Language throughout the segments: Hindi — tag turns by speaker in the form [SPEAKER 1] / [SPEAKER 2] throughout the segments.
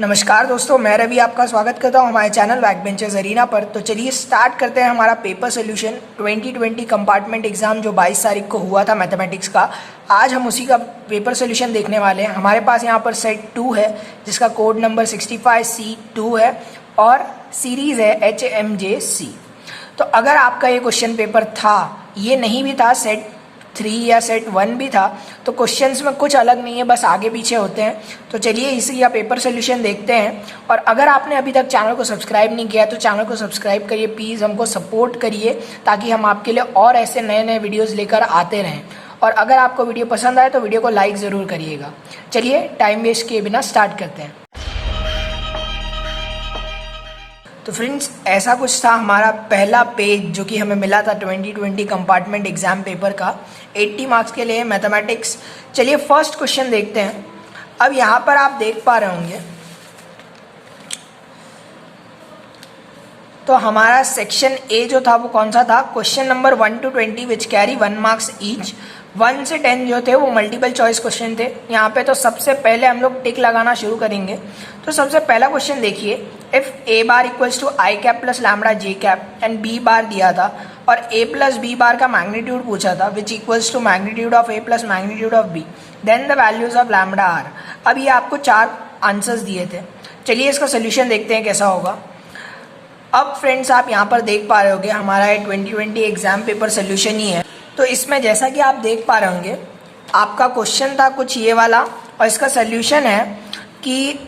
[SPEAKER 1] नमस्कार दोस्तों, मैं रवि आपका स्वागत करता हूं हमारे चैनल बैकबेंचर्स अरीना पर। तो चलिए स्टार्ट करते हैं हमारा पेपर सोल्यूशन 2020 कंपार्टमेंट एग्ज़ाम जो 22 तारीख को हुआ था मैथमेटिक्स का। आज हम उसी का पेपर सोल्यूशन देखने वाले हैं। हमारे पास यहां पर सेट 2 है जिसका कोड नंबर 65C2 है और सीरीज़ है HMJC। तो अगर आपका ये क्वेश्चन पेपर था, ये नहीं भी था, सेट 3 या सेट 1 भी था, तो क्वेश्चंस में कुछ अलग नहीं है, बस आगे पीछे होते हैं। तो चलिए इसी का पेपर सोल्यूशन देखते हैं। और अगर आपने अभी तक चैनल को सब्सक्राइब नहीं किया तो चैनल को सब्सक्राइब करिए, प्लीज़ हमको सपोर्ट करिए ताकि हम आपके लिए और ऐसे नए नए वीडियोज़ लेकर आते रहें। और अगर आपको वीडियो पसंद आए तो वीडियो को लाइक ज़रूर करिएगा। चलिए टाइम वेस्ट किए बिना स्टार्ट करते हैं। तो फ्रेंड्स, ऐसा कुछ था हमारा पहला पेज जो कि हमें मिला था 2020 कंपार्टमेंट एग्जाम पेपर का, 80 मार्क्स के लिए मैथमेटिक्स। चलिए फर्स्ट क्वेश्चन देखते हैं। अब यहाँ पर आप देख पा रहे होंगे तो हमारा सेक्शन ए जो था वो कौन सा था, question number 1 to 20 which carry 1 marks each. 1 से 10 जो थे वो मल्टीपल चॉइस क्वेश्चन थे। यहाँ पे तो सबसे पहले हम लोग टिक लगाना शुरू करेंगे। तो सबसे पहला क्वेश्चन देखिए, if A bar equals to I cap plus lambda J cap and B bar दिया था और ए प्लस बी बार का मैग्नीट्यूड पूछा था which equals to magnitude of A plus magnitude of B, then the values of lambda are. अब ये आपको 4 आंसर्स दिए थे। चलिए इसका सोल्यूशन देखते हैं कैसा होगा। अब फ्रेंड्स, आप यहाँ पर देख पा रहे होंगे हमारा ये 2020 एग्जाम पेपर सोल्यूशन ही है। तो इसमें जैसा कि आप देख पा रहे होंगे आपका क्वेश्चन था कुछ ये वाला और इसका सोल्यूशन है कि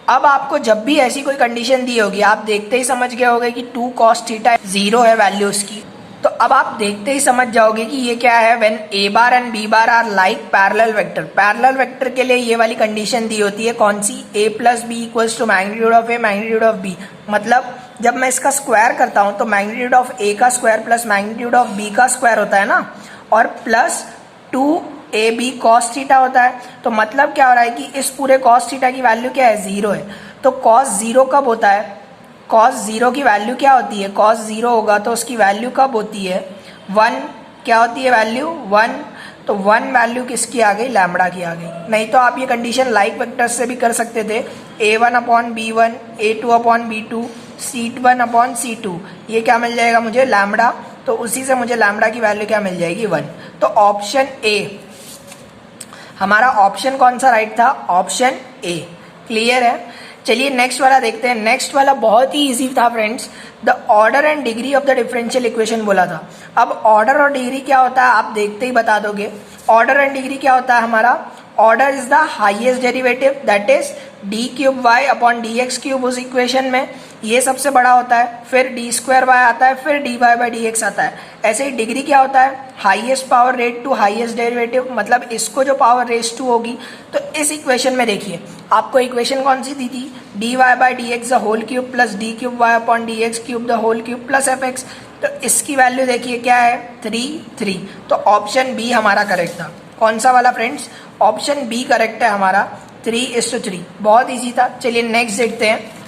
[SPEAKER 1] अब आपको जब भी ऐसी कोई कंडीशन दी होगी, आप देखते ही समझ गए होंगे कि 2 cos थीटा 0 है वैल्यू उसकी। तो अब आप देखते ही समझ जाओगे कि ये क्या है, when a bar and B bar are like parallel vector. Parallel vector के लिए ये वाली कंडीशन दी होती है, कौन सी, a plus b equals to magnitude of A magnitude of b. मतलब जब मैं इसका स्क्वायर करता हूं तो मैग्नीट्यूड ऑफ ए का square plus magnitude of B का स्क्वायर होता है ना, और प्लस 2ab cos थीटा होता है। तो मतलब क्या हो रहा है कि इस पूरे cos थीटा की वैल्यू क्या है, 0 है। तो cos 0 कब होता है, cos 0 की वैल्यू क्या होती है, cos 0 होगा तो उसकी वैल्यू कब होती है, 1। क्या होती है वैल्यू, 1। तो 1 वैल्यू किसकी आ गई, लैम्बडा की आ गई। नहीं तो आप ये कंडीशन लाइक वेक्टर्स से भी कर सकते थे, a1 upon b1, a2 upon b2, c1 upon c2। ये क्या मिल जाएगा मुझे, लैम्बडा। तो उसी से मुझे लैम्बडा की वैल्यू क्या मिल जाएगी, 1। तो ऑप्शन ए, हमारा ऑप्शन कौन सा राइट था, ऑप्शन ए। क्लियर है। चलिए नेक्स्ट वाला देखते हैं। नेक्स्ट वाला बहुत ही इजी था friends, the order and degree of the differential equation बोला था। अब ऑर्डर और डिग्री क्या होता है आप देखते ही बता दोगे। ऑर्डर एंड डिग्री क्या होता है हमारा, order is the highest derivative that is D cube Y upon D X cube. उस इक्वेशन में ये सबसे बड़ा होता है, फिर डी स्क्वायर वाई आता है, फिर D Y by D X आता है। ऐसे ही डिग्री क्या होता है, highest power raised to highest derivative, मतलब इसको जो पावर रेस टू होगी। तो इस इक्वेशन में देखिए आपको इक्वेशन कौन सी दी थी, D Y by D X the whole cube plus D cube Y upon D X cube the whole cube plus F X. तो इसकी वैल्यू देखिए क्या है, 3। तो ऑप्शन बी हमारा करेक्ट था। कौन सा वाला फ्रेंड्स, ऑप्शन बी करेक्ट है हमारा, 3:3। बहुत इजी था। चलिए नेक्स्ट देखते हैं।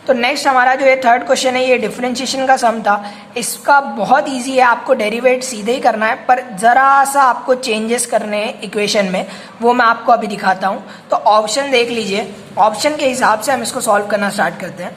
[SPEAKER 1] तो नेक्स्ट हमारा जो ये थर्ड क्वेश्चन है, ये डिफरेंशिएशन का सम था। इसका बहुत इजी है, आपको डेरिवेट सीधे ही करना है, पर जरा सा आपको चेंजेस करने हैं इक्वेशन में, वो मैं आपको अभी दिखाता हूँ। तो ऑप्शन देख लीजिए, ऑप्शन के हिसाब से हम इसको सॉल्व करना स्टार्ट करते हैं।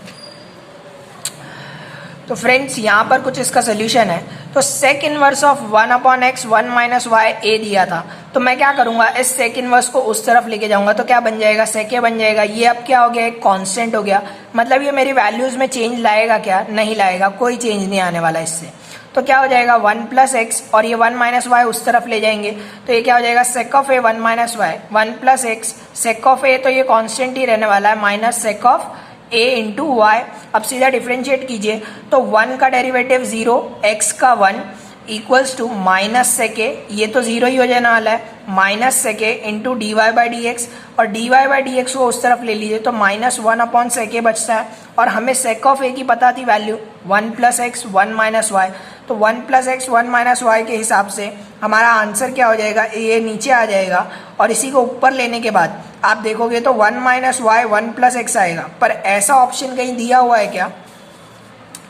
[SPEAKER 1] तो फ्रेंड्स यहाँ पर कुछ इसका सोल्यूशन है। तो sec inverse of 1 upon x 1 minus y a दिया था। तो मैं क्या करूँगा, इस सेक इनवर्स को उस तरफ लेके जाऊँगा तो क्या बन जाएगा, सेक ए बन जाएगा। ये अब क्या हो गया, एक कांस्टेंट हो गया। मतलब ये मेरी वैल्यूज़ में चेंज लाएगा क्या, नहीं लाएगा, कोई चेंज नहीं आने वाला इससे। तो क्या हो जाएगा 1 प्लस एक्स और ये 1 माइनस वाई उस तरफ ले जाएंगे तो ये क्या हो जाएगा, sec of a 1 minus y, 1 plus x sec of a, तो ये कॉन्स्टेंट ही रहने वाला है, minus sec of a into y. अब सीधा डिफ्रेंशिएट कीजिए तो 1 का डेरिवेटिव 0, x का 1 equals to minus sec a, ये तो 0 ही हो जाने वाला है, minus sec a into d Y by D x, और d Y by D x को उस तरफ ले लीजिए तो -1 अपॉन सेक ए बचता है। और हमें सेक ऑफ ए की पता थी value 1 plus X 1 minus Y. तो 1 प्लस एक्स 1 माइनस वाई के हिसाब से हमारा आंसर क्या हो जाएगा, ये नीचे आ जाएगा और इसी को ऊपर लेने के बाद आप देखोगे तो 1 माइनस वाई 1 प्लस एक्स आएगा। पर ऐसा ऑप्शन कहीं दिया हुआ है क्या,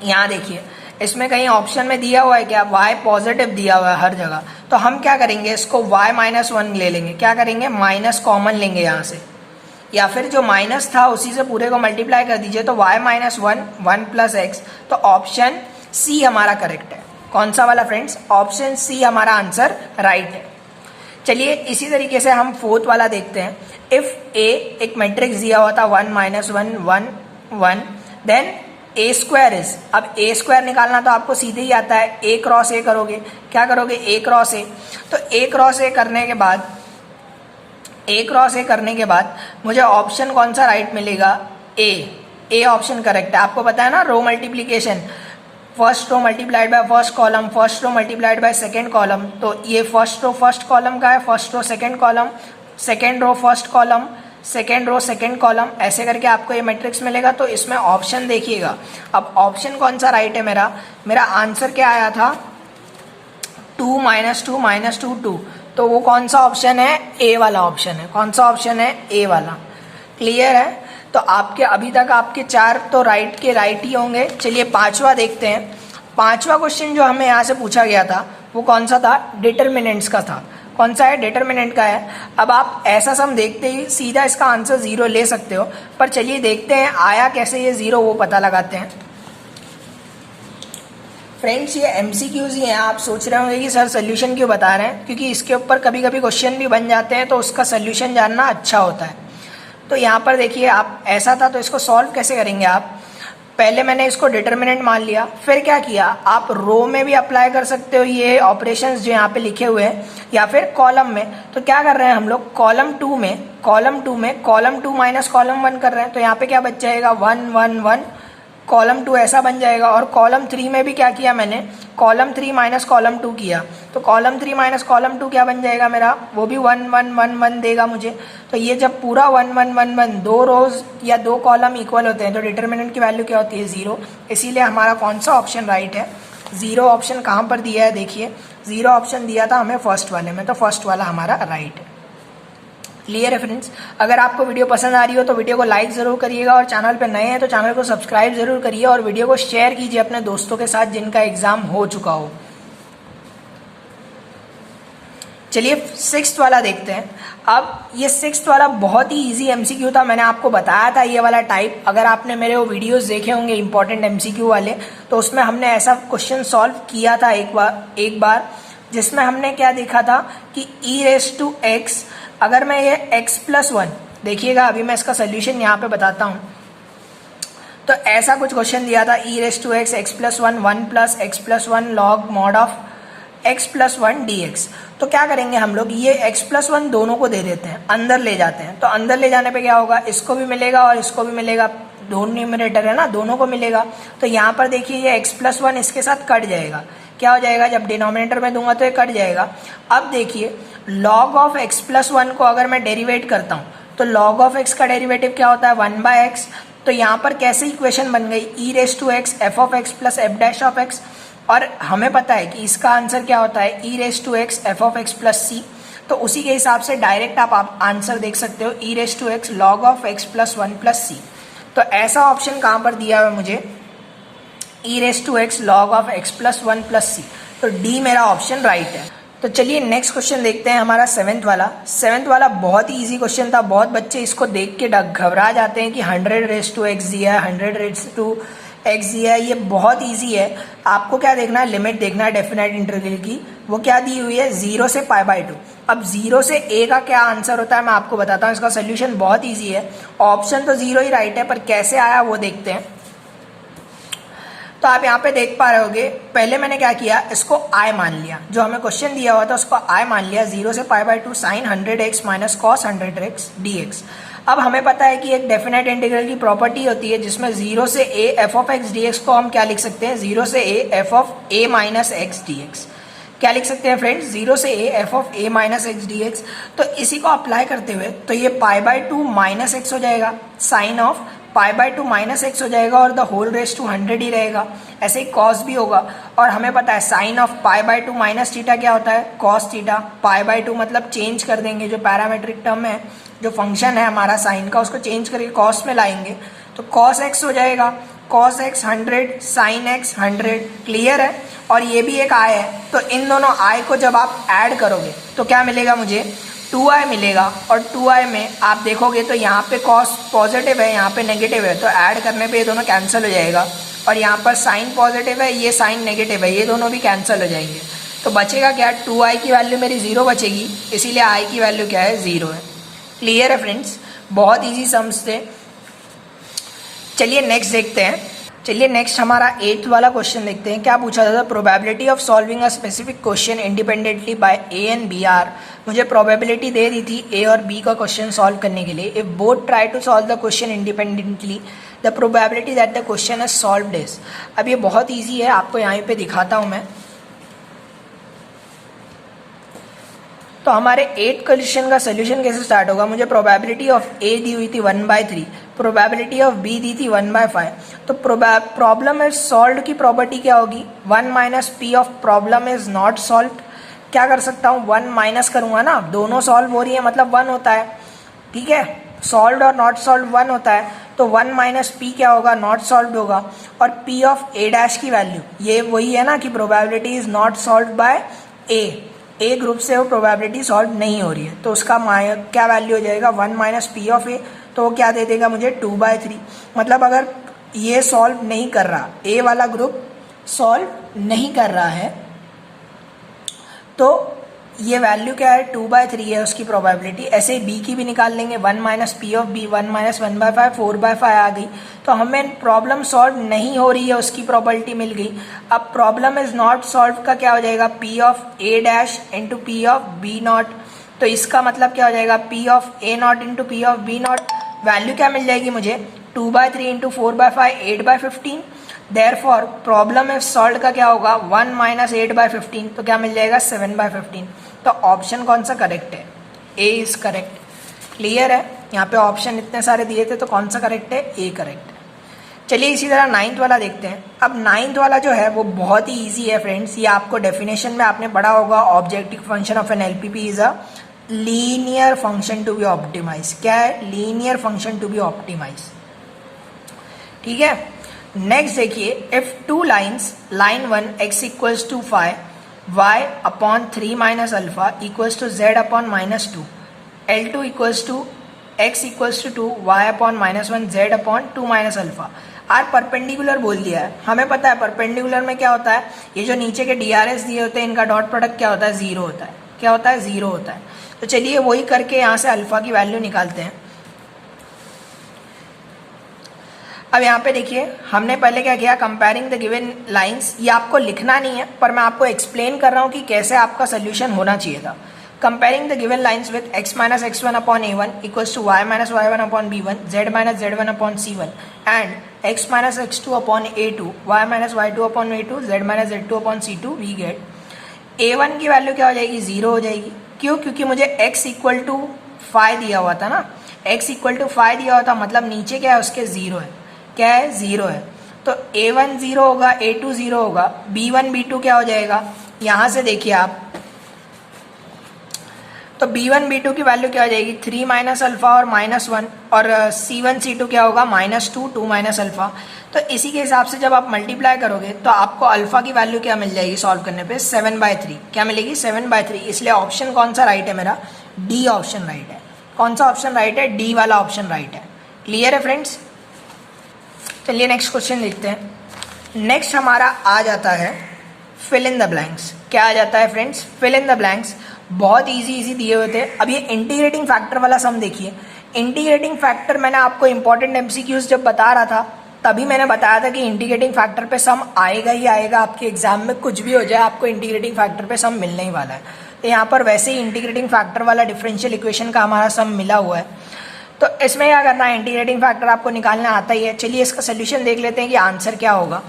[SPEAKER 1] यहाँ देखिए इसमें कहीं ऑप्शन में दिया हुआ है क्या, y पॉजिटिव दिया हुआ है हर जगह, तो हम क्या करेंगे, इसको y माइनस वन ले लेंगे, क्या करेंगे, माइनस कॉमन लेंगे यहाँ से, या फिर जो माइनस था उसी से पूरे को मल्टीप्लाई कर दीजिए, तो y minus one, one plus x, तो ऑप्शन सी हमारा करेक्ट है। कौन सा वाला फ्रेंड्स, ऑप्शन सी हमारा आंसर राइट है। चलिए इसी तरीके से हम फोर्थ वाला देखते हैं। इफ ए एक मैट्रिक्स दिया हुआ था 1 minus one one one, then A square is, अब ए स्क्वायर निकालना तो आपको सीधे ही आता है, ए क्रॉस ए करोगे, क्या करोगे, ए क्रॉस ए, तो ए क्रॉस ए करने के बाद, ए क्रॉस ए करने के बाद मुझे ऑप्शन कौन सा राइट मिलेगा, ए ऑप्शन करेक्ट है। आपको पता है ना row multiplication, first row multiplied by first column, first row multiplied by second column, तो ये फर्स्ट रो फर्स्ट कॉलम का है, first row second column, second row first column, second row second column, ऐसे करके आपको ये मैट्रिक्स मिलेगा। तो इसमें ऑप्शन देखिएगा, अब ऑप्शन कौन सा राइट है मेरा आंसर क्या आया था, 2 माइनस टू माइनस टू 2, तो वो कौन सा ऑप्शन है, ए वाला ऑप्शन है। कौन सा ऑप्शन है, ए वाला। क्लियर है, तो आपके अभी तक आपके 4 तो राइट के राइट ही होंगे। चलिए पांचवा देखते हैं। पांचवा क्वेश्चन जो हमें यहाँ से पूछा गया था वो कौन सा था, डिटरमिनेंट्स का था। कौन सा है, डिटरमिनेंट का है। अब आप ऐसा सम देखते ही सीधा इसका आंसर 0 ले सकते हो, पर चलिए देखते हैं आया कैसे ये 0, वो पता लगाते हैं। फ्रेंड्स ये MCQs ही हैं। आप सोच रहे होंगे कि सर सोल्यूशन क्यों बता रहे हैं, क्योंकि इसके ऊपर कभी कभी क्वेश्चन भी बन जाते हैं तो उसका सोल्यूशन जानना अच्छा होता है। तो यहाँ पर देखिए, आप ऐसा था तो इसको सॉल्व कैसे करेंगे आप, पहले मैंने इसको डिटरमिनेंट मान लिया, फिर क्या किया, आप रो में भी अप्लाई कर सकते हो ये ऑपरेशंस जो यहाँ पे लिखे हुए हैं, या फिर कॉलम में। तो क्या कर रहे हैं हम लोग, कॉलम टू में कॉलम टू माइनस कॉलम 1 कर रहे हैं, तो यहाँ पे क्या बच जाएगा, 1 1 1, कॉलम 2 ऐसा बन जाएगा। और कॉलम 3 में भी क्या किया मैंने, कॉलम 3 माइनस कॉलम 2 किया, तो कॉलम 3 माइनस कॉलम 2 क्या बन जाएगा मेरा, वो भी 1 1 1 1 देगा मुझे। तो ये जब पूरा 1 1 1 1 दो रोज या दो कॉलम इक्वल होते हैं तो डिटरमिनेंट की वैल्यू क्या होती है, 0। इसीलिए हमारा कौन सा ऑप्शन राइट है, 0 ऑप्शन कहाँ पर दिया है, देखिए 0 ऑप्शन दिया था हमें फर्स्ट वाले में, तो फर्स्ट वाला हमारा राइट है। क्लियर है फ्रेंड्स, अगर आपको वीडियो पसंद आ रही हो तो वीडियो को लाइक ज़रूर करिएगा, और चैनल पर नए हैं तो चैनल को सब्सक्राइब ज़रूर करिए, और वीडियो को शेयर कीजिए अपने दोस्तों के साथ जिनका एग्ज़ाम हो चुका हो। चलिए 6th वाला देखते हैं। अब ये 6th वाला बहुत ही इजी MCQ था, मैंने आपको बताया था ये वाला टाइप। अगर आपने मेरे वो वीडियोस देखे होंगे इंपॉर्टेंट MCQ वाले, तो उसमें हमने ऐसा क्वेश्चन सॉल्व किया था एक बार, जिसमें हमने क्या देखा था कि e⁻x, अगर मैं ये x+1, देखिएगा अभी मैं इसका सोल्यूशन यहाँ पे बताता हूँ। तो ऐसा कुछ क्वेश्चन दिया था, e⁻x x+1 1 + x+1 log mod of x+1 dx। तो क्या करेंगे हम लोग, ये x+1 दोनों को दे देते हैं, अंदर ले जाते हैं। तो अंदर ले जाने पे क्या होगा, इसको भी मिलेगा और इसको भी मिलेगा, दोनों न्यूमरेटर है ना, दोनों को मिलेगा। तो यहाँ पर देखिए ये x+1 इसके साथ कट जाएगा, क्या हो जाएगा, जब डिनोमिनेटर में दूंगा तो ये कट जाएगा। अब देखिए log of x+1 को अगर मैं डेरिवेट करता हूँ तो log of x का डेरिवेटिव क्या होता है, 1/x। तो यहाँ पर कैसे इक्वेशन बन गई, e⁻x f(x) + f'(x), और हमें पता है कि इसका आंसर क्या होता है, e⁻x f(x) + c। तो उसी के हिसाब से डायरेक्ट आप आंसर देख सकते हो, e⁻x log of x + 1 + c। तो ऐसा ऑप्शन कहाँ पर दिया हुआ है मुझे, e⁻x log of x + 1 + c। तो डी मेरा ऑप्शन राइट है। तो चलिए नेक्स्ट क्वेश्चन देखते हैं, हमारा 7th वाला। 7th वाला बहुत ही इजी क्वेश्चन था, बहुत बच्चे इसको देख के घबरा जाते हैं कि 100⁻x दिया है, 100⁻x दिया है, ये बहुत इजी है। आपको क्या देखना है, लिमिट देखना है डेफिनेट इंटीग्रल की, वो क्या दी हुई है, 0 से π/2। अब 0 से a का क्या आंसर होता है मैं आपको बताता हूँ, इसका सोल्यूशन बहुत ईजी है। ऑप्शन तो 0 ही राइट है, पर कैसे आया वो देखते हैं। तो आप यहाँ पे देख पा रहे होगे, पहले मैंने क्या किया, इसको i मान लिया, जो हमें क्वेश्चन दिया हुआ था उसको i मान लिया, 0 से π/2 sin 100x - cos 100x dx। अब हमें पता है कि एक डेफिनेट इंटीग्रल की प्रॉपर्टी होती है जिसमें 0 से a f(x) dx को हम क्या लिख सकते हैं, 0 से a f(a - x dx। क्या लिख सकते हैं फ्रेंड्स, 0 से a f(a - x dx। तो इसी को अप्लाई करते हुए तो ये π/2 - x हो जाएगा, साइन ऑफ π/2 - x हो जाएगा, और द होल रेज टू 100 ही रहेगा। ऐसे ही कॉस भी होगा, और हमें पता है साइन ऑफ π/2 - थीटा क्या होता है, कॉस थीटा। π/2 मतलब चेंज कर देंगे, जो पैरामेट्रिक टर्म है, जो फंक्शन है हमारा साइन का, उसको चेंज करके कॉस में लाएंगे तो कॉस x हो जाएगा। cos x 100, sin x 100, clear है। और ये भी एक i है, तो इन दोनों i को जब आप ऐड करोगे तो क्या मिलेगा मुझे, 2i मिलेगा। और 2i में आप देखोगे तो यहाँ पे cos पॉजिटिव है, यहाँ पे नेगेटिव है, तो ऐड करने पे ये दोनों कैंसिल हो जाएगा। और यहाँ पर साइन पॉजिटिव है, ये साइन नेगेटिव है, ये दोनों भी कैंसिल हो जाएंगे। तो बचेगा क्या, 2i की वैल्यू मेरी 0 बचेगी, इसीलिए i की वैल्यू क्या है, 0 है। क्लियर है फ्रेंड्स, बहुत ईजी सम्स थे। चलिए नेक्स्ट देखते हैं। चलिए नेक्स्ट हमारा 8th वाला क्वेश्चन देखते हैं। क्या पूछा था, probability of solving a specific question independently by A and B are. मुझे प्रोबेबिलिटी दे दी थी ए और बी का क्वेश्चन सॉल्व करने के लिए। If both try to solve the question independently the probability that the question is solved is. अब ये बहुत ईजी है, आपको यहाँ पे दिखाता हूँ मैं। तो हमारे 8th क्वेश्चन का सोल्यूशन कैसे स्टार्ट होगा, मुझे प्रोबेबिलिटी ऑफ ए दी हुई थी 1/3, प्रोबेबिलिटी ऑफ बी दी थी 1/5। तो प्रॉब्लम इज सॉल्व की प्रॉपर्टी क्या होगी, 1 minus P of problem is not solve. क्या कर सकता हूँ, 1 माइनस करूँगा ना, दोनों सॉल्व हो रही है मतलब 1 होता है, ठीक है। सॉल्व और नॉट सॉल्व 1 होता है, तो 1 माइनस पी क्या होगा, नॉट सॉल्व होगा। और पी ऑफ ए डैश की वैल्यू ये वही है ना कि probability is not solve by A group से वो प्रोबेबिलिटी सॉल्व नहीं हो रही है, तो उसका क्या वैल्यू हो जाएगा, 1 माइनस पी ऑफ ए। तो वो क्या दे देगा मुझे, 2/3। मतलब अगर ये सॉल्व नहीं कर रहा, ए वाला ग्रुप सॉल्व नहीं कर रहा है, तो ये वैल्यू क्या है, 2/3 है उसकी प्रोबेबिलिटी। ऐसे ही बी की भी निकाल लेंगे, 1 minus P of B, 1 minus 1/5, 4/5 आ गई। तो हमें प्रॉब्लम सॉल्व नहीं हो रही है उसकी प्रोबेबिलिटी मिल गई। अब प्रॉब्लम इज नॉट सॉल्व का क्या हो जाएगा, P of A dash into P of B not. तो इसका मतलब क्या हो जाएगा, P of A not into P of B not. Value क्या मिल जाएगी मुझे, 2/3 into 4/5, 8/15। Therefore problem if solve का क्या होगा, 1 माइनस 8/15, तो क्या मिल जाएगा, 7/15। तो ऑप्शन कौन सा करेक्ट है, ए इज करेक्ट। क्लियर है, यहाँ पे ऑप्शन इतने सारे दिए थे, तो कौन सा करेक्ट है, ए करेक्ट है। चलिए इसी तरह 9th वाला देखते हैं। अब 9th वाला जो है वो बहुत ही ईजी है फ्रेंड्स, ये आपको डेफिनेशन में आपने पढ़ा होगा, objective function of an LPP is a linear function to be optimise. क्या है, linear function to be optimise, ठीक है। नेक्स्ट देखिए, if two lines, line 1 x equals to 5 y upon 3 minus alpha equals to z upon -2, L2 equals to x equals to 2 y upon -1 z upon 2 minus alpha are perpendicular बोल दिया है। हमें पता है परपेंडिकुलर में क्या होता है, ये जो नीचे के DRS दिए होते हैं इनका डॉट प्रोडक्ट क्या होता है, 0 होता है। क्या होता है, 0 होता है। तो चलिए वही करके यहाँ से अल्फा की वैल्यू निकालते हैं। अब यहाँ पे देखिए हमने पहले क्या किया, कंपेयरिंग द गिवन लाइंस। ये आपको लिखना नहीं है पर मैं आपको एक्सप्लेन कर रहा हूँ कि कैसे आपका सोल्यूशन होना चाहिए था। Comparing the given lines with x minus x1 upon a1 equals to y minus y1 upon b1, z minus z1 upon c1 and x minus x2 upon a2, y minus y2 upon a2, z minus z2 upon c2, we get a1 की वैल्यू क्या हो जाएगी, 0 हो जाएगी। क्यों, क्योंकि मुझे x इक्वल टू 5 दिया हुआ था ना, x इक्वल टू 5 दिया हुआ था, मतलब नीचे क्या है उसके 0 है। क्या है, 0 है। तो a1 0 होगा, a2 0 होगा, b1 b2 क्या हो जाएगा, यहाँ से देखिए आप, तो b1 b2 की वैल्यू क्या हो जाएगी, 3 माइनस अल्फा और -1, और c1 c2 क्या होगा, -2 2 माइनस अल्फा। तो इसी के हिसाब से जब आप मल्टीप्लाई करोगे तो आपको अल्फा की वैल्यू क्या मिल जाएगी सॉल्व करने पे, 7/3। क्या मिलेगी, 7/3। इसलिए ऑप्शन कौन सा राइट है मेरा, डी ऑप्शन राइट है। कौन सा ऑप्शन राइट है, डी वाला ऑप्शन राइट है। क्लियर है फ्रेंड्स। चलिए नेक्स्ट क्वेश्चन देखते हैं। नेक्स्ट हमारा आ जाता है फिल इन द ब्लैंक्स। क्या आ जाता है friends, fill in the blanks. बहुत इजी दिए हुए थे। अब ये इंटीग्रेटिंग फैक्टर वाला सम देखिए। इंटीग्रेटिंग फैक्टर मैंने आपको इंपॉर्टेंट एमसीक्यूज जब बता रहा था तभी मैंने बताया था कि इंटीग्रेटिंग फैक्टर पे सम आएगा ही आएगा, आपके एग्जाम में कुछ भी हो जाए आपको इंटीग्रेटिंग फैक्टर पे सम मिलने ही वाला है। तो यहाँ पर वैसे ही इंटीग्रेटिंग फैक्टर वाला डिफरेंशियल इक्वेशन का हमारा सम मिला हुआ है। तो इसमें क्या करना है, इंटीग्रेटिंग फैक्टर आपको निकालना आता ही है। चलिए इसका सोल्यूशन देख लेते हैं कि आंसर क्या होगा।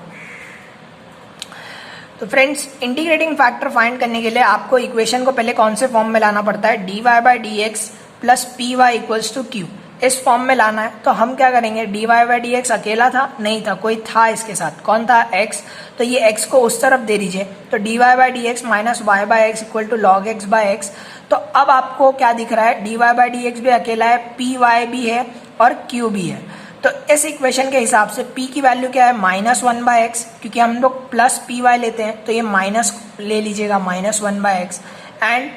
[SPEAKER 1] तो फ्रेंड्स इंटीग्रेटिंग फैक्टर फाइंड करने के लिए आपको इक्वेशन को पहले कौन से फॉर्म में लाना पड़ता है, dy/dx plus py equals to q, इस फॉर्म में लाना है। तो हम क्या करेंगे, dy/dx अकेला था, नहीं था, कोई था इसके साथ, कौन था, x। तो ये x को उस तरफ दे दीजिए, तो dy/dx minus y/x equal to log x/x। तो अब आपको क्या दिख रहा है, dy/dx भी अकेला है, py भी है और q भी है। तो इस इक्वेशन के हिसाब से p की वैल्यू क्या है -1/x, क्योंकि हम लोग प्लस पी वाई लेते हैं तो ये माइनस ले लीजिएगा -1/x, एंड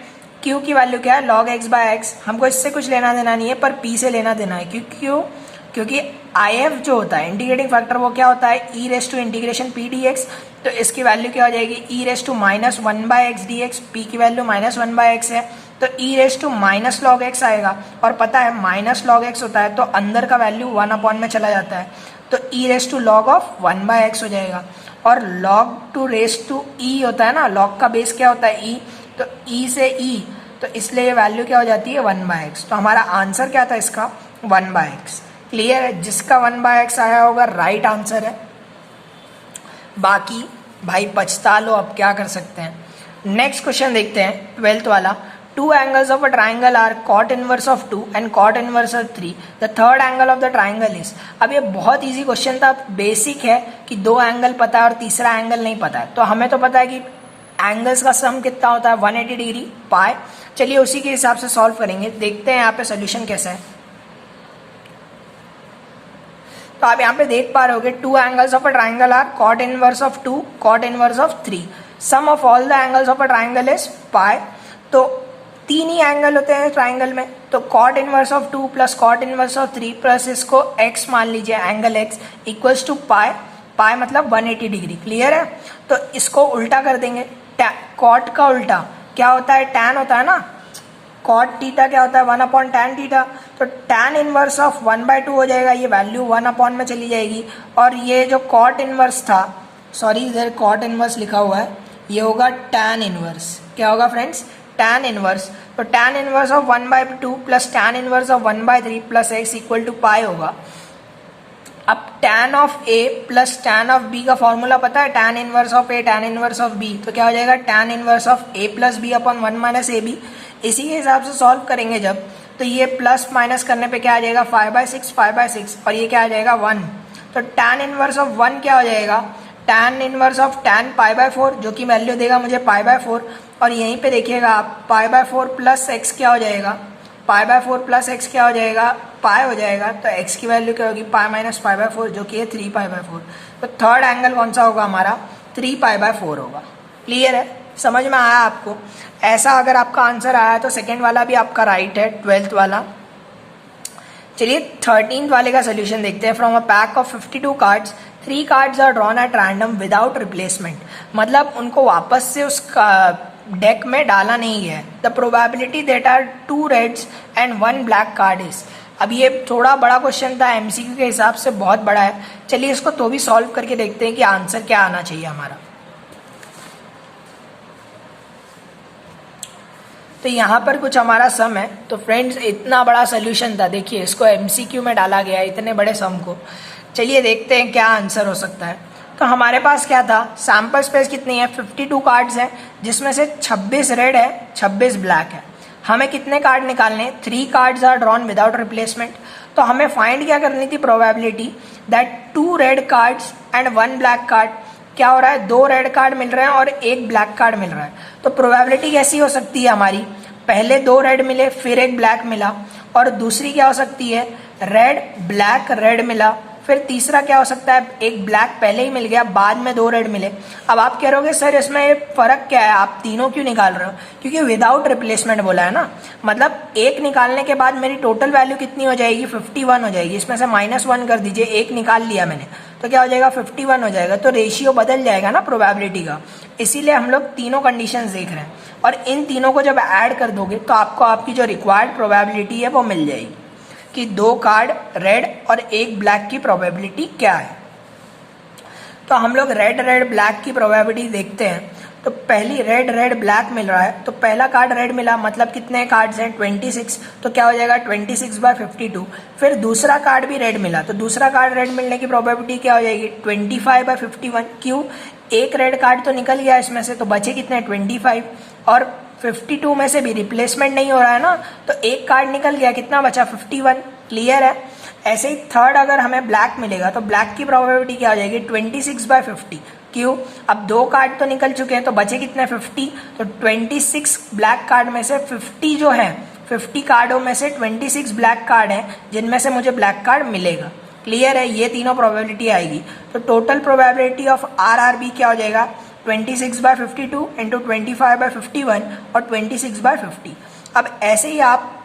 [SPEAKER 1] q की वैल्यू क्या है log x/x। हमको इससे कुछ लेना देना नहीं है पर p से लेना देना है, क्योंकि if जो होता है इंटीग्रेटिंग फैक्टर वो क्या होता है e∫p dx, तो इसकी वैल्यू क्या हो जाएगी e−1/x dx, p की वैल्यू -1/x है तो e−log x आएगा, और पता है -log x होता है तो अंदर का वैल्यू 1 में चला जाता है तो e⁻log 1/x हो जाएगा, और log two raised to e होता है ना, log का बेस क्या होता है e, तो e से e, तो इसलिए ये वैल्यू क्या हो जाती है 1/x। तो हमारा आंसर क्या था इसका 1/x। क्लियर है, जिसका 1/x आया होगा राइट आंसर है, बाकी भाई पछता लो, अब क्या कर सकते हैं। नेक्स्ट क्वेश्चन देखते हैं 12th वाला। Two angles of a triangle are cot inverse of 2 and cot inverse of 3, the third angle of the triangle is. अब ये बहुत इजी क्वेश्चन था, बेसिक है कि दो एंगल पता है और तीसरा एंगल नहीं पता है। तो हमें तो पता है कि एंगल्स का सम कितना होता है 180 डिग्री पाई। चलिए उसी के हिसाब से सॉल्व करेंगे, देखते हैं यहाँ पे सोल्यूशन कैसा है। तो आप यहाँ पे देख पा रहे होगे two angles of a triangle are cot inverse of 2 cot inverse of 3, sum of all the angles of a triangle is pi. तो तीन ही एंगल होते हैं ट्राइंगल में, तो cot inverse of 2 plus cot inverse of 3 plus इसको x मान लीजिए एंगल x इक्वल्स टू पाई, पाई मतलब 180 डिग्री। क्लियर है, तो इसको उल्टा कर देंगे, cot का उल्टा क्या होता है tan होता है ना, cot थीटा क्या होता है 1/tan थीटा, तो tan इनवर्स ऑफ 1/2 हो जाएगा, ये वैल्यू 1 में चली जाएगी, और ये जो cot इनवर्स था, सॉरी इधर cot इनवर्स लिखा हुआ है, ये होगा tan इनवर्स। क्या होगा फ्रेंड्स tan इनवर्स, तो tan inverse of 1/2 plus tan inverse of 1/3 plus x equal to pi होगा। अब tan ऑफ a plus tan of b का फॉर्मूला पता है, tan inverse of a tan inverse of b, तो क्या हो जाएगा tan inverse of a plus b upon 1 minus ab। इसी के हिसाब से सॉल्व करेंगे जब, तो ये प्लस माइनस करने पे क्या आ जाएगा 5/6 और ये क्या आ जाएगा 1, तो tan इनवर्स ऑफ 1 क्या हो जाएगा tan इनवर्स ऑफ tan π/4, जो कि वैल्यू देगा मुझे π/4, और यहीं पे देखिएगा आप π/4 प्लस x क्या हो जाएगा, π/4 प्लस x क्या हो जाएगा पाई हो जाएगा, तो x की वैल्यू क्या होगी पाई माइनस π/4 जो कि है 3π/4। तो थर्ड एंगल कौन सा होगा हमारा 3π/4 होगा। क्लियर है, समझ में आया आपको। ऐसा अगर आपका आंसर आया तो सेकेंड वाला भी आपका राइट है, 12th वाला। चलिए 13th वाले का सोल्यूशन देखते हैं। From a pack of 52 cards 3 cards are drawn at random without replacement, मतलब उनको वापस से उसका डेक में डाला नहीं है। The probability that are 2 reds and 1 black card is. अब ये थोड़ा बड़ा क्वेश्चन था, एमसीक्यू के हिसाब से बहुत बड़ा है। चलिए इसको तो भी सॉल्व करके देखते हैं कि आंसर क्या आना चाहिए हमारा। तो यहाँ पर कुछ हमारा सम है। तो फ्रेंड्स इतना बड़ा सोल्यूशन था, देखिए इसको एमसीक्यू में डाला गया है इतने बड़े सम को। चलिए देखते हैं क्या आंसर हो सकता है। तो हमारे पास क्या था, सैम्पल स्पेस कितनी है 52 कार्ड्स हैं, जिसमें से 26 रेड है 26 ब्लैक है। हमें कितने कार्ड निकालने, 3 cards are drawn without replacement. तो हमें फाइंड क्या करनी थी, probability that 2 red cards and 1 black card. क्या हो रहा है, 2 रेड कार्ड मिल रहे हैं और 1 ब्लैक कार्ड मिल रहा है। तो प्रोबेबिलिटी कैसी हो सकती है हमारी, पहले 2 रेड मिले फिर 1 ब्लैक मिला, और दूसरी क्या हो सकती है रेड ब्लैक रेड मिला, फिर तीसरा क्या हो सकता है 1 ब्लैक पहले ही मिल गया बाद में 2 रेड मिले। अब आप कह रहोगे सर इसमें फर्क क्या है, आप तीनों क्यों निकाल रहे हो, क्योंकि विदाउट रिप्लेसमेंट बोला है ना, मतलब 1 निकालने के बाद मेरी टोटल वैल्यू कितनी हो जाएगी 51 हो जाएगी। इसमें से -1 कर दीजिए, 1 निकाल लिया मैंने तो क्या हो जाएगा 51 हो जाएगा। तो रेशियो बदल जाएगा ना प्रोबेबिलिटी का, इसीलिए हम लोग तीनों कंडीशंस देख रहे हैं, और इन तीनों को जब ऐड कर दोगे तो आपको आपकी जो रिक्वायर्ड प्रोबेबिलिटी है वो मिल जाएगी कि 2 कार्ड रेड और 1 ब्लैक की प्रोबेबिलिटी क्या है। तो हम लोग रेड रेड ब्लैक की प्रोबेबिलिटी देखते हैं। तो पहली रेड रेड ब्लैक मिल रहा है, तो पहला कार्ड रेड मिला, मतलब कितने कार्ड्स हैं 26, तो क्या हो जाएगा 26/52। फिर दूसरा कार्ड भी रेड मिला, तो दूसरा कार्ड रेड मिलने की प्रोबेबिलिटी क्या हो जाएगी 25/51। क्यों, 1 रेड कार्ड तो निकल गया इसमें से, तो बचे कितने 25, और 52 में से भी रिप्लेसमेंट नहीं हो रहा है ना, तो 1 कार्ड निकल गया, कितना बचा 51। क्लियर है। ऐसे ही थर्ड अगर हमें ब्लैक मिलेगा तो ब्लैक की प्रोबेबिलिटी क्या हो जाएगी 26/50। क्यों, अब 2 कार्ड तो निकल चुके हैं, तो बचे कितने 50, तो 26 ब्लैक कार्ड में से 50 जो है 50 कार्डों में से 26 ब्लैक कार्ड हैं जिनमें से मुझे ब्लैक कार्ड मिलेगा। क्लियर है, ये तीनों प्रोबेबिलिटी आएगी। तो टोटल प्रोबेबिलिटी ऑफ RRB क्या हो जाएगा 26/52 इंटू 25/51 और 26/50। अब ऐसे ही आप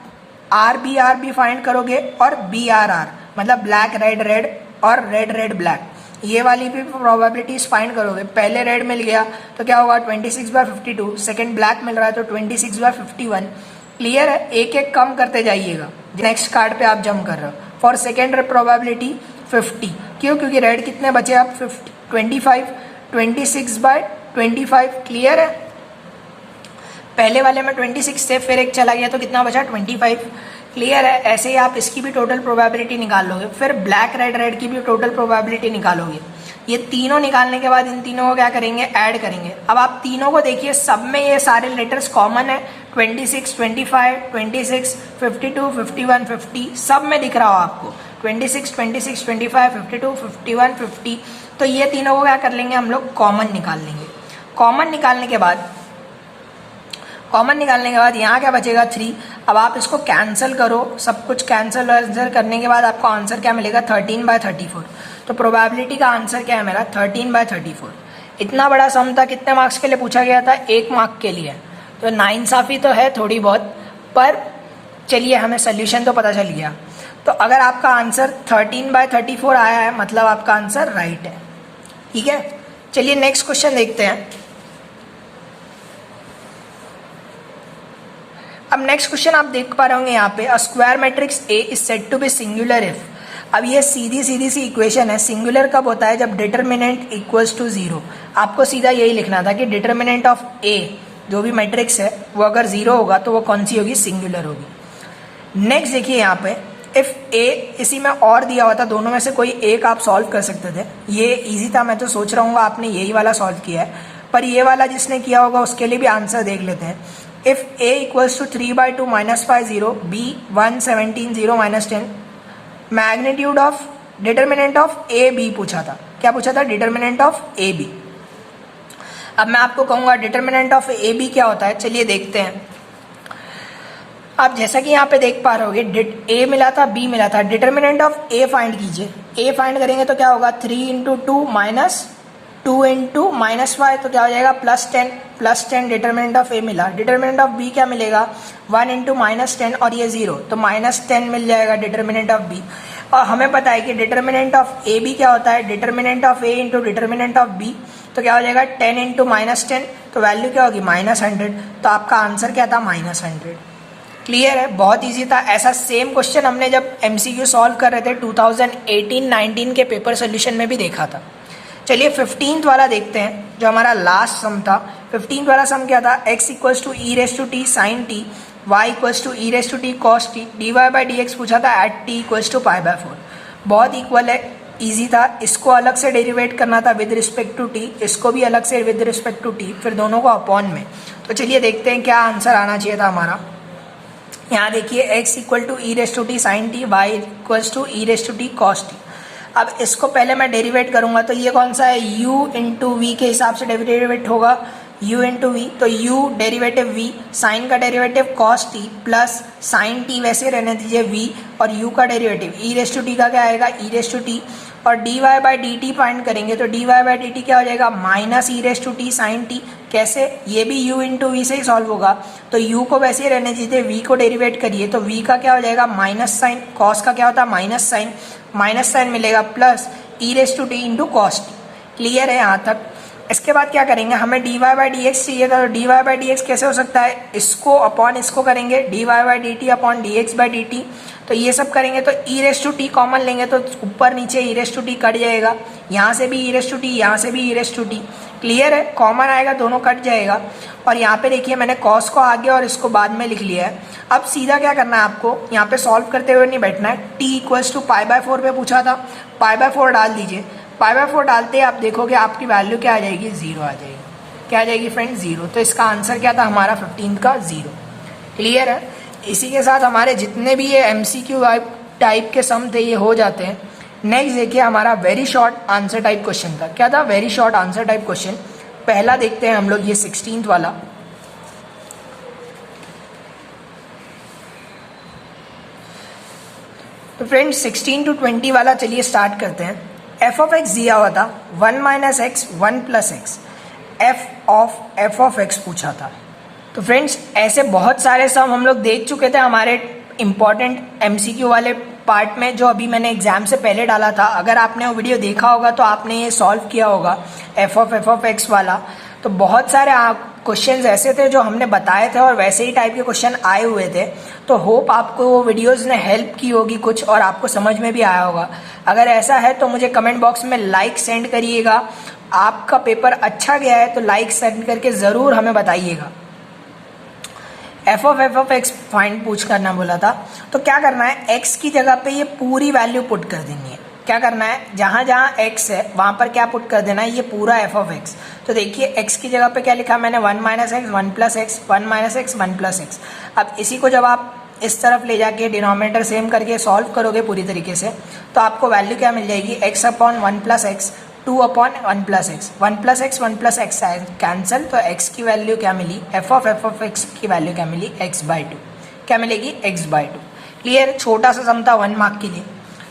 [SPEAKER 1] RBRB फाइंड करोगे और BRR मतलब ब्लैक रेड रेड और रेड रेड ब्लैक, ये वाली भी प्रोबेबिलिटीज फाइंड करोगे। पहले रेड मिल गया तो क्या होगा 26/52, सेकेंड ब्लैक मिल रहा है तो 26/51। क्लियर है, एक एक कम करते जाइएगा। नेक्स्ट कार्ड पे आप जंप कर रहे हो। फॉर सेकेंड प्रोबेबिलिटी 50, क्यों? क्योंकि रेड कितने बचे आप 25, 26/25। क्लियर है, पहले वाले में 26 से फिर एक चला गया तो कितना बचा 25। क्लियर है, ऐसे ही आप इसकी भी टोटल प्रोबेबिलिटी निकाल लोगे, फिर ब्लैक रेड रेड की भी टोटल प्रोबेबिलिटी निकालोगे। ये तीनों निकालने के बाद इन तीनों को क्या करेंगे, ऐड करेंगे। अब आप तीनों को देखिए, सब में ये सारे लेटर्स कॉमन है, 26, 25, 26, 52, 51, 50 सब में दिख रहा हो आपको 26, 26, 25, 52, 51, 50। तो ये तीनों को क्या कर लेंगे हम लोग, कॉमन निकाल लेंगे। कॉमन निकालने के बाद यहाँ क्या बचेगा 3। अब आप इसको कैंसिल करो, सब कुछ कैंसिल करने के बाद आपको आंसर क्या मिलेगा 13/34। तो प्रोबेबिलिटी का आंसर क्या है मेरा 13/34। इतना बड़ा सम था, कितने मार्क्स के लिए पूछा गया था, 1 मार्क के लिए। तो नाइंसाफ़ी तो है थोड़ी बहुत, पर चलिए हमें सोल्यूशन तो पता चल गया। तो अगर आपका आंसर 13/34 आया है मतलब आपका आंसर राइट है। ठीक है, चलिए नेक्स्ट क्वेश्चन देखते हैं। अब नेक्स्ट क्वेश्चन आप देख पा रहे होंगे यहाँ पे, a square matrix A is said to be singular if. अब ये सीधी सी इक्वेशन है। सिंगुलर कब होता है, जब डिटर्मिनेंट इक्वल्स टू 0। आपको सीधा यही लिखना था कि डिटर्मिनेंट ऑफ ए जो भी मैट्रिक्स है वो अगर 0 होगा तो वो कौन सी होगी, सिंगुलर होगी। नेक्स्ट देखिए यहाँ पे, इफ ए, इसी में और दिया हुआ था, दोनों में से कोई एक आप सॉल्व कर सकते थे। ये इजी था, मैं तो सोच रहा हूँ आपने यही वाला सॉल्व किया है, पर ये वाला जिसने किया होगा उसके लिए भी आंसर देख लेते हैं। If a equals to 3/2 - 5 0, b 1 17 0 - 10, magnitude of determinant of A B पूछा था। क्या पूछा था, डिटर्मिनेंट ऑफ ए बी। अब मैं आपको कहूँगा डिटर्मिनेंट ऑफ ए बी क्या होता है, चलिए देखते हैं। आप जैसा कि यहाँ पे देख पा रहे होगे, ए मिला था बी मिला था, डिटर्मिनेंट ऑफ ए फाइंड कीजिए। ए फाइंड करेंगे तो क्या होगा 3 × 2 - 2 × -5 तो क्या हो जाएगा +10 डिटर्मिनेंट ऑफ ए मिला। डिटर्मिनेंट ऑफ बी क्या मिलेगा 1 × -10 और ये 0 तो -10 मिल जाएगा डिटर्मिनेंट ऑफ बी। और हमें पता है कि डिटर्मिनेंट ऑफ ए बी क्या होता है, determinant of A into determinant of B. तो क्या हो जाएगा 10 × -10 तो वैल्यू क्या होगी -100। तो आपका आंसर क्या था -100। क्लियर है, बहुत ईजी था। ऐसा सेम क्वेश्चन हमने जब MCQ सॉल्व कर रहे थे 2018-19 के पेपर सोल्यूशन में भी देखा था। चलिए 15th वाला देखते हैं, जो हमारा लास्ट सम था। 15th वाला सम क्या था, x = e⁻t sin t, y = e⁻t cos t, dy/dx पूछा था at t = π/4। बहुत इक्वल है, इजी था। इसको अलग से डेरिवेट करना था विद रिस्पेक्ट टू t, इसको भी अलग से विद रिस्पेक्ट टू t, फिर दोनों को अपॉन में। तो चलिए देखते हैं क्या आंसर आना चाहिए था हमारा। यहाँ देखिए x = e⁻t sin t, y = e⁻t cos t। अब इसको पहले मैं डेरिवेट करूंगा तो ये कौन सा है, u × v के हिसाब से डेरिवेट होगा, u × v। तो u डेरिवेटिव v, साइन का derivative cos t plus sign t वैसे रहने दीजिए v, और u का डेरिवेटिव e⁻t का क्या आएगा e⁻t, और dy/dt फाइंड करेंगे तो dy/dt क्या हो जाएगा -e⁻t sin t। कैसे, ये भी u × v से ही सॉल्व होगा। तो u को वैसे ही रहने दीजिए, v को डेरिवेट करिए तो v का क्या हो जाएगा माइनस साइन, cos का क्या होता है माइनस साइन मिलेगा, plus e⁻t × cos t। Clear है यहाँ तक। इसके बाद क्या करेंगे, हमें dy/dx चाहिए था। तो dy/dx कैसे हो सकता है, इसको अपॉन इसको करेंगे, dy/dt अपॉन dx/dt। तो ये सब करेंगे तो e⁻t कॉमन लेंगे तो ऊपर नीचे e⁻t कट जाएगा, यहाँ से भी e⁻t, यहाँ से भी e⁻t। क्लियर है, कॉमन आएगा, दोनों कट जाएगा। और यहाँ पे देखिए मैंने cos को आगे और इसको बाद में लिख लिया है। अब सीधा क्या करना है आपको, यहाँ पे सॉल्व करते हुए नहीं बैठना है। t = π/4 पे पूछा था, π/4 डाल दीजिए। π/4 डालते ही आप देखोगे आपकी वैल्यू क्या आ जाएगी, 0 आ जाएगी। क्या आ जाएगी फ्रेंड, 0। तो इसका आंसर क्या था हमारा 15 का 0। क्लियर है, इसी के साथ हमारे जितने भी ये MCQ टाइप के सम थे ये हो जाते हैं। नेक्स्ट देखिए हमारा very short answer type question था। क्या था, very short answer type question. पहला देखते हैं हम लोग ये 16th वाला। तो फ्रेंड्स 16 to 20 वाला चलिए स्टार्ट करते हैं। एफ ऑफ एक्स दिया हुआ था 1 minus x 1 plus x, F of x पूछा था। तो फ्रेंड्स ऐसे बहुत सारे सम हम लोग देख चुके थे हमारे इम्पॉर्टेंट एमसीक्यू वाले पार्ट में, जो अभी मैंने एग्जाम से पहले डाला था। अगर आपने वो वीडियो देखा होगा तो आपने ये सॉल्व किया होगा एफ ऑफ एक्स वाला। तो बहुत सारे क्वेश्चंस ऐसे थे जो हमने बताए थे और वैसे ही टाइप के क्वेश्चन आए हुए थे। तो होप आपको वो वीडियोस ने हेल्प की होगी कुछ और आपको समझ में भी आया होगा। अगर ऐसा है तो मुझे कमेंट बॉक्स में लाइक सेंड करिएगा। आपका पेपर अच्छा गया है तो लाइक सेंड करके ज़रूर हमें बताइएगा। एफ ऑफ एक्स फाइंड पूछ करना बोला था, तो क्या करना है, एक्स की जगह पे ये पूरी वैल्यू पुट कर देनी है। क्या करना है, जहाँ जहाँ एक्स है वहाँ पर क्या पुट कर देना है, ये पूरा एफ ऑफ एक्स। तो देखिए एक्स की जगह पे क्या लिखा मैंने, 1 minus x 1 plus X, 1 minus x 1 plus x. अब इसी को जब आप इस तरफ ले जाके डिनोमिनेटर सेम करके सॉल्व करोगे पूरी तरीके से, तो आपको वैल्यू क्या मिल जाएगी, x upon 1 plus x 2 upon 1 plus X, 1 plus x cancel. तो एक्स की वैल्यू क्या मिली, एफ ऑफ एक्स की वैल्यू क्या मिली, x/2। क्या मिलेगी, x/2। क्लियर, छोटा सा सम था 1 मार्क के लिए।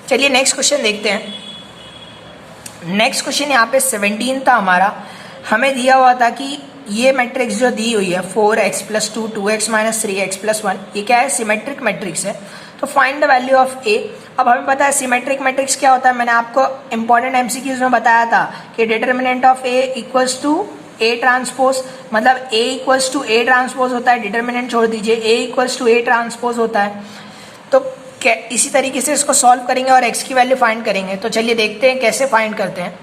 [SPEAKER 1] चलिए नेक्स्ट क्वेश्चन देखते हैं। नेक्स्ट क्वेश्चन यहाँ पे 17 था हमारा। हमें दिया हुआ था कि ये मैट्रिक्स जो दी हुई है 4x + 2 2x - 3x + 1, ये क्या है, सिमेट्रिक मैट्रिक्स है। तो फाइंड द वैल्यू ऑफ ए। अब हमें पता है सिमेट्रिक मैट्रिक्स क्या होता है, मैंने आपको इंपॉर्टेंट एमसीक्यूज में बताया था कि determinant of A equals to A transpose, मतलब A equals to A transpose होता है। डिटर्मिनेंट छोड़ दीजिए, A equals to A transpose होता है। तो इसी तरीके से इसको सॉल्व करेंगे और एक्स की वैल्यू फाइंड करेंगे। तो चलिए देखते हैं कैसे फाइंड करते हैं।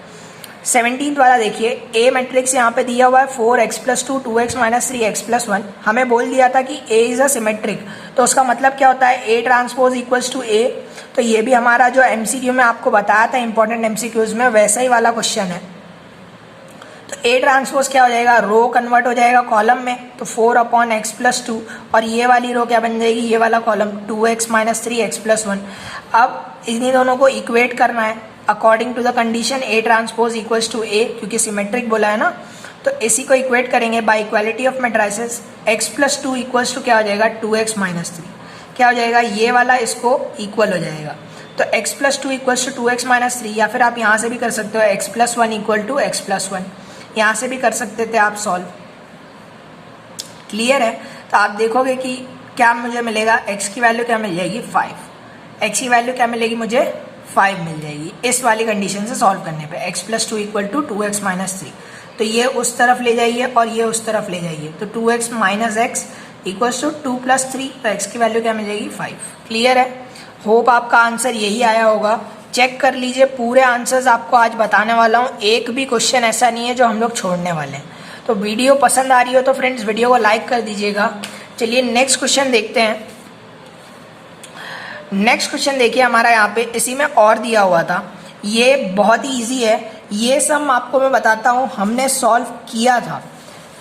[SPEAKER 1] 17 वाला देखिए, ए मैट्रिक्स यहाँ पे दिया हुआ है 4x + 2 2x - 3x + 1। हमें बोल दिया था कि ए इज़ अ सिमेट्रिक, तो उसका मतलब क्या होता है, ए ट्रांसपोज इक्वल्स टू ए। तो ये भी हमारा जो एमसीक्यू में आपको बताया था इंपॉर्टेंट एमसीक्यूज में, वैसा ही वाला क्वेश्चन है। तो ए ट्रांसपोज क्या हो जाएगा, रो कन्वर्ट हो जाएगा कॉलम में, तो 4 अपॉन एक्स + 2, और ये वाली रो क्या बन जाएगी, ये वाला कॉलम 2x - 3x + 1। अब इन्हीं दोनों को इक्वेट करना है according to the condition A transpose equals to A, क्योंकि सिमेट्रिक बोला है ना। तो इसी को इक्वेट करेंगे by equality of matrices. x + 2 equals to क्या हो जाएगा, 2x - 3। क्या हो जाएगा, ये वाला इसको इक्वल हो जाएगा। तो x + 2 इक्वल्स टू 2x - 3, या फिर आप यहाँ से भी कर सकते हो x + 1 इक्वल टू x + 1, यहाँ से भी कर सकते थे आप सॉल्व। क्लियर है। तो आप देखोगे कि क्या मुझे मिलेगा, x की वैल्यू क्या मिल जाएगी, 5। x की वैल्यू क्या मिलेगी, मुझे 5 मिल जाएगी इस वाली कंडीशन से सॉल्व करने पे। x + 2 equal to 2x - 3। तो ये उस तरफ ले जाइए और ये उस तरफ ले जाइए, तो 2x - x इक्वल्स टू 2 + 3। तो x की वैल्यू क्या मिल जाएगी, 5। क्लियर है। होप आपका आंसर यही आया होगा। चेक कर लीजिए, पूरे आंसर्स आपको आज बताने वाला हूँ, एक भी क्वेश्चन ऐसा नहीं है जो हम लोग छोड़ने वाले हैं। तो वीडियो पसंद आ रही हो तो फ्रेंड्स वीडियो को लाइक कर दीजिएगा। चलिए नेक्स्ट क्वेश्चन देखते हैं। नेक्स्ट क्वेश्चन देखिए हमारा यहाँ पे इसी में और दिया हुआ था, ये बहुत ही ईजी है। ये सम आपको मैं बताता हूँ, हमने सॉल्व किया था,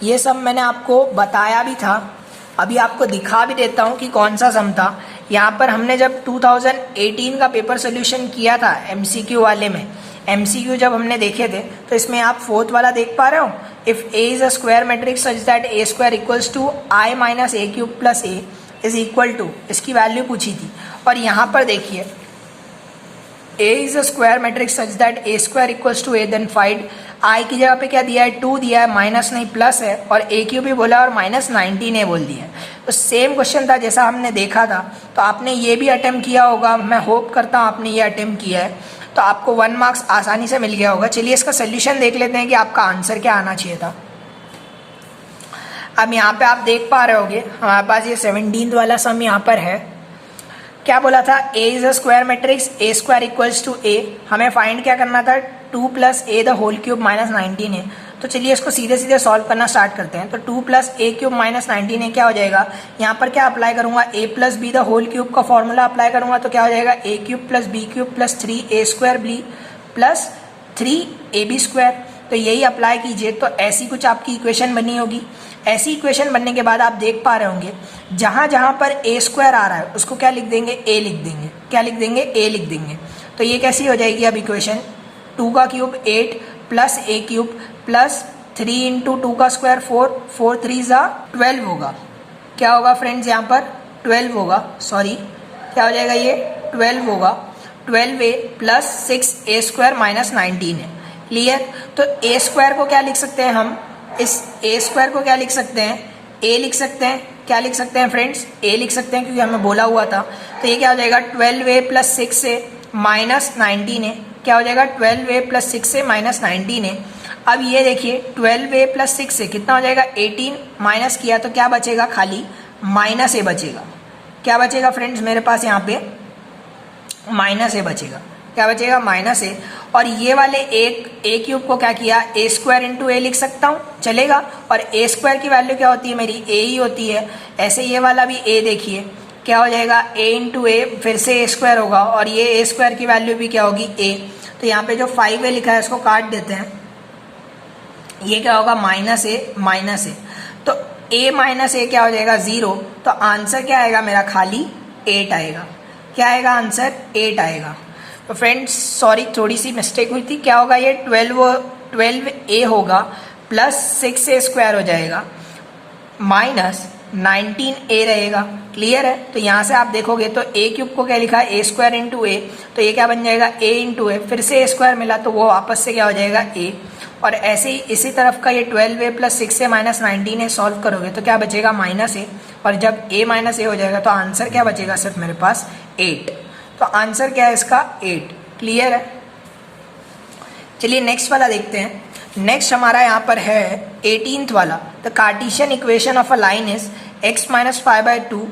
[SPEAKER 1] ये सम मैंने आपको बताया भी था, अभी आपको दिखा भी देता हूँ कि कौन सा सम था। यहाँ पर हमने जब 2018 का पेपर सोल्यूशन किया था एमसीक्यू वाले में, एमसीक्यू जब हमने देखे थे, तो इसमें आप 4th वाला देख पा रहे हो, if A is a square matrix such that a² equals to i - a³ + a is equal to, इसकी वैल्यू पूछी थी। और यहाँ पर देखिए a is a square matrix such that a² equals to a, then find i की जगह पे क्या दिया है, 2 दिया है, माइनस नहीं प्लस है, और a³ भी बोला और -19 बोल दिया है। तो सेम क्वेश्चन था जैसा हमने देखा था, तो आपने ये भी अटेम्प्ट किया होगा, मैं होप करता हूँ आपने ये अटेम्प्ट किया है, तो आपको 1 मार्क्स आसानी से मिल गया होगा। चलिए इसका सोल्यूशन देख लेते हैं कि आपका आंसर क्या आना चाहिए था। अब यहाँ पे आप देख पा रहे होगे हमारे पास ये 17th वाला सम यहाँ पर है। क्या बोला था, a is a square matrix a² equals to a, हमें फाइंड क्या करना था, 2 + a द होल क्यूब -19 है। तो चलिए इसको सीधे सीधे सॉल्व करना स्टार्ट करते हैं। तो 2 + a³ -19 है, क्या हो जाएगा, यहाँ पर क्या अप्लाई करूँगा, a + b the whole cube का फॉर्मूला अप्लाई करूँगा, तो क्या हो जाएगा, a³ + b³ + 3a² b + 3ab²। तो यही अप्लाई कीजिए, तो ऐसी कुछ आपकी इक्वेशन बनी होगी। ऐसी इक्वेशन बनने के बाद आप देख पा रहे होंगे जहाँ जहाँ पर a² आ रहा है उसको क्या लिख देंगे, a लिख देंगे। क्या लिख देंगे, a लिख देंगे। तो ये कैसी हो जाएगी अब इक्वेशन, 2 का क्यूब 8 + a³ + 3 × 2 का स्क्वायर 4, 4 3 = 12 होगा। क्या होगा फ्रेंड्स, यहाँ पर 12 होगा, सॉरी क्या हो जाएगा, ये 12 होगा, 12a प्लस 6a² माइनस 19 है। क्लियर। तो a स्क्वायर को क्या लिख सकते हैं हम, इस a स्क्वायर को क्या लिख सकते हैं, a लिख सकते हैं। क्या लिख सकते हैं फ्रेंड्स, a लिख सकते हैं क्योंकि हमें बोला हुआ था। तो ये क्या हो जाएगा, 12a प्लस 6a माइनस 19 है। क्या हो जाएगा, 12a प्लस 6a माइनस 19 है। अब ये देखिए 12a प्लस 6 कितना हो जाएगा, 18 माइनस किया तो क्या बचेगा, खाली माइनस ए बचेगा। क्या बचेगा फ्रेंड्स मेरे पास यहाँ पे, माइनस ए बचेगा। क्या बचेगा, माइनस ए। और ये वाले ए क्यूब को क्या किया, ए स्क्वायर इंटू ए लिख सकता हूँ, चलेगा। और ए स्क्वायर की वैल्यू क्या होती है मेरी, ए ही होती है। ऐसे ये वाला भी ए देखिए क्या हो जाएगा, ए इंटू ए, फिर से ए स्क्वायर होगा, और ये ए स्क्वायर की वैल्यू भी क्या होगी, ए। तो यहाँ पे जो 5a लिखा है इसको काट देते हैं, ये क्या होगा, माइनस ए माइनस ए। तो a माइनस ए क्या हो जाएगा, 0। तो आंसर क्या आएगा मेरा, खाली 8 आएगा। क्या आएगा आंसर, 8 आएगा। तो फ्रेंड्स सॉरी थोड़ी सी मिस्टेक हुई थी। क्या होगा, ये 12a होगा प्लस 6a² हो जाएगा माइनस 19a रहेगा। क्लियर है। तो यहाँ से आप देखोगे तो a क्यूब को क्या लिखा है, a स्क्वायर इंटू ए, तो ये क्या बन जाएगा, a इंटू ए, फिर से a स्क्वायर मिला तो वो वापस से क्या हो जाएगा, a। और ऐसे ही इसी तरफ का ये 12a plus 6a minus 19a solve करोगे तो क्या बचेगा, माइनस ए। और जब a माइनस ए हो जाएगा तो आंसर क्या बचेगा, सिर्फ मेरे पास 8। तो आंसर क्या है इसका, 8। क्लियर है। चलिए नेक्स्ट वाला देखते हैं। नेक्स्ट हमारा यहाँ पर है 18th वाला। The Cartesian equation of a line is x minus 5/2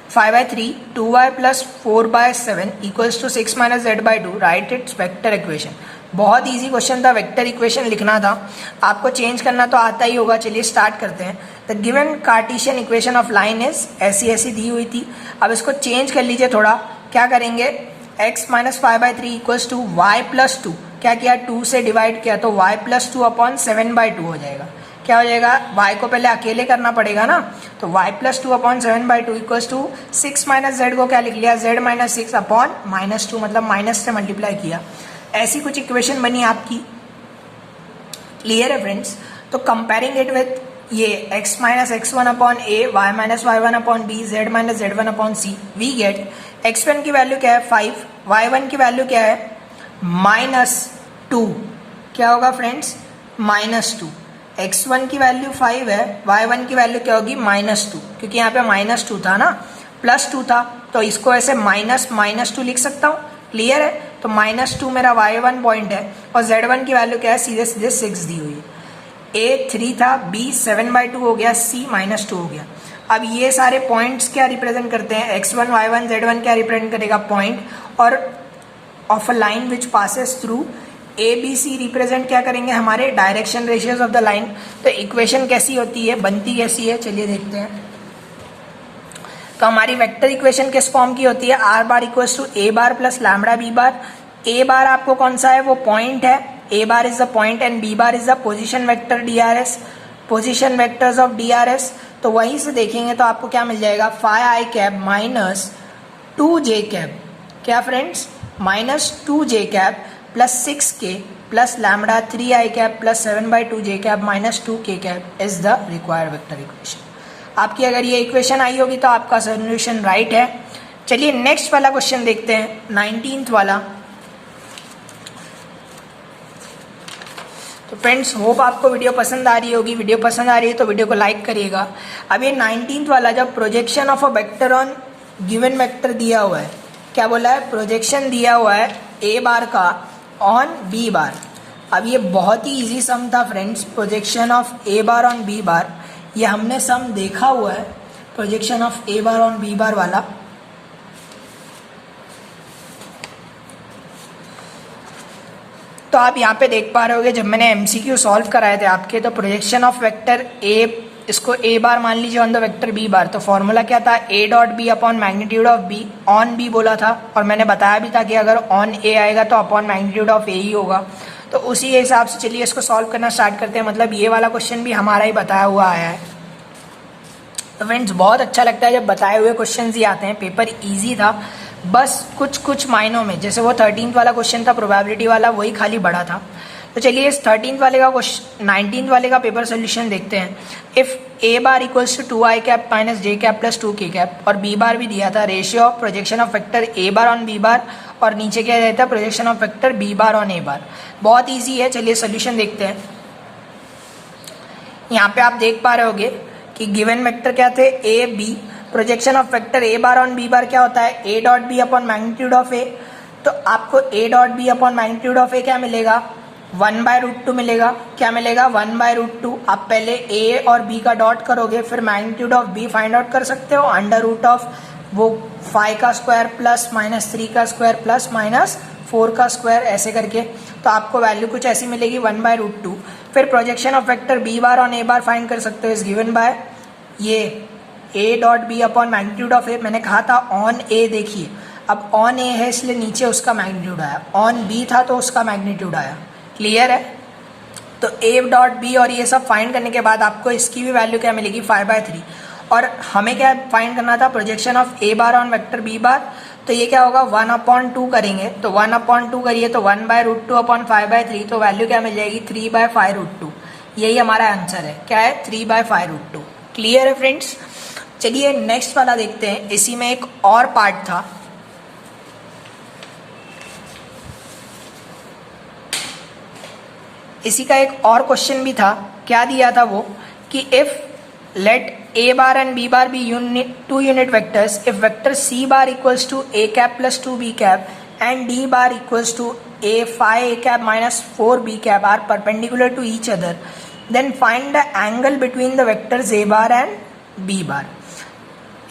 [SPEAKER 1] 5/3 2y plus 4/7 equals to 6 minus z/2 write its vector equation. बहुत इजी क्वेश्चन था, वेक्टर इक्वेशन लिखना था, आपको चेंज करना तो आता ही होगा। चलिए स्टार्ट करते हैं। The given Cartesian equation of line is ऐसी दी हुई थी। अब इसको चेंज कर लीजिए थोड़ा। क्या करेंगे, x minus 5/3 equals to y plus 2, क्या किया, 2 से डिवाइड किया तो y प्लस 2 अपॉन 7/2 हो जाएगा। क्या हो जाएगा, y को पहले अकेले करना पड़ेगा ना, तो y plus 2 upon 7/2 equals to 6 minus z को क्या लिख लिया, z माइनस 6 अपॉन माइनस 2, मतलब माइनस से मल्टीप्लाई किया। ऐसी कुछ इक्वेशन बनी आपकी। क्लियर है फ्रेंड्स। तो कंपेयरिंग इट विथ ये x minus x1 upon a, y minus y1 upon b, z minus z1 upon c, we get x1 की वैल्यू क्या है 5, y1 की वैल्यू क्या है -2। क्या होगा फ्रेंड्स, -2। x1 की वैल्यू 5 है, y1 की वैल्यू क्या होगी, -2, क्योंकि यहाँ पे -2 था ना, +2 था, तो इसको ऐसे -2 लिख सकता हूँ। क्लियर है। तो -2 मेरा y1 पॉइंट है, और z1 की वैल्यू क्या है, सीधे 6 दी हुई है। a 3 था, b 7/2 हो गया, c -2 हो गया। अब ये सारे पॉइंट्स क्या रिप्रेजेंट करते हैं, x1 y1 z1 क्या रिप्रेजेंट करेगा, पॉइंट, और of a line which passes through a b c represent क्या करेंगे, हमारे direction ratios of the line. तो इक्वेशन कैसी होती है, बनती कैसी है, चलिए देखते हैं। तो हमारी वेक्टर इक्वेशन किस फॉर्म की होती है, r bar equals to a bar plus lambda b bar. a bar आपको कौन सा है, वो पॉइंट है, a bar is the point and b bar is the position vector drs, position vectors of drs। तो वहीं से देखेंगे तो आपको क्या मिल जाएगा, 5i माइनस 2j, क्या friends, -2j plus 6k plus lambda 3i plus 7/2j minus 2k is the required vector equation. आपकी अगर ये इक्वेशन आई होगी तो आपका सोल्यूशन राइट है। चलिए नेक्स्ट वाला क्वेश्चन देखते हैं, 19th वाला। तो फ्रेंड्स होप आपको वीडियो पसंद आ रही होगी। वीडियो पसंद आ रही है तो वीडियो को लाइक करिएगा। अब ये 19th वाला, जब projection of a vector on given vector दिया हुआ है, क्या बोला है, प्रोजेक्शन दिया हुआ है a बार का ऑन b बार। अब ये बहुत ही इजी सम था friends, projection of a bar on b बार। ये हमने सम देखा हुआ है, projection of a bar on b बार वाला। तो आप यहाँ पे देख पा रहे होगे, जब मैंने MCQ सॉल्व कराए थे आपके, तो प्रोजेक्शन ऑफ वेक्टर a, इसको a बार मान लीजिए on the vector b bar. तो फॉर्मूला क्या था, a dot B upon magnitude of b, on b बोला था, और मैंने बताया भी था कि अगर ऑन a आएगा तो अपॉन मैग्नीट्यूड ऑफ a ही होगा। तो उसी के हिसाब से चलिए इसको सॉल्व करना स्टार्ट करते हैं। मतलब ये वाला क्वेश्चन भी हमारा ही बताया हुआ आया है। तो फ्रेंड्स बहुत अच्छा लगता है जब बताए हुए क्वेश्चन ही आते हैं। पेपर ईजी था, बस कुछ मायनों में, जैसे वो 13th वाला क्वेश्चन था प्रोबेबिलिटी वाला, वही खाली बड़ा था। तो चलिए इस 13th वाले का क्वेश्चन 19th वाले का पेपर सोल्यूशन देखते हैं। If a bar equals to 2i cap minus j cap plus 2k cap, और बी बार भी दिया था, ratio of projection of vector a bar on b bar, और नीचे क्या रहता है, projection of vector B bar on a bar. बहुत ईजी है, चलिए सोल्यूशन देखते हैं। यहाँ पे आप देख पा रहे होगे कि गिवन वेक्टर क्या थे, a b, projection of vector a bar on b bar क्या होता है, a dot B upon magnitude of a. तो आपको a dot B upon magnitude of a क्या मिलेगा, 1/√2 मिलेगा। क्या मिलेगा, 1/√2। आप पहले ए और बी का डॉट करोगे, फिर magnitude of B find out कर सकते हो, अंडर रूट ऑफ वो 5 का स्क्वायर प्लस माइनस 3 का स्क्वायर प्लस माइनस 4 का स्क्वायर, ऐसे करके। तो आपको वैल्यू कुछ ऐसी मिलेगी 1/√2। फिर projection of vector B bar on a bar find कर सकते हो, इज गिवन बाय ये a dot B upon magnitude of a. मैंने कहा था ऑन ए, देखिए अब ऑन ए है इसलिए नीचे उसका मैग्नीट्यूड आया, ऑन बी था तो उसका मैग्नीट्यूड आया। क्लियर है? तो ए डॉट बी और ये सब फाइंड करने के बाद आपको इसकी भी वैल्यू क्या मिलेगी, 5/3। और हमें क्या फाइंड करना था, projection of A bar on vector B bar. तो ये क्या होगा, 1/2 करेंगे, तो 1/2 करिए तो 1/√2 अपॉन 5/3, तो वैल्यू क्या मिल जाएगी, 3/5√2। यही हमारा आंसर है, क्या है, 3/5√2। क्लियर है फ्रेंड्स? चलिए नेक्स्ट वाला देखते हैं। इसी में एक और पार्ट था, इसी का एक और क्वेश्चन भी था। क्या दिया था वो, कि if let a bar and B bar be two unit vectors, if vector c bar equals to a cap plus 2b cap and d bar equals to a 5a cap minus 4b cap are perpendicular to each other, then find the angle between the vectors a bar and B bar.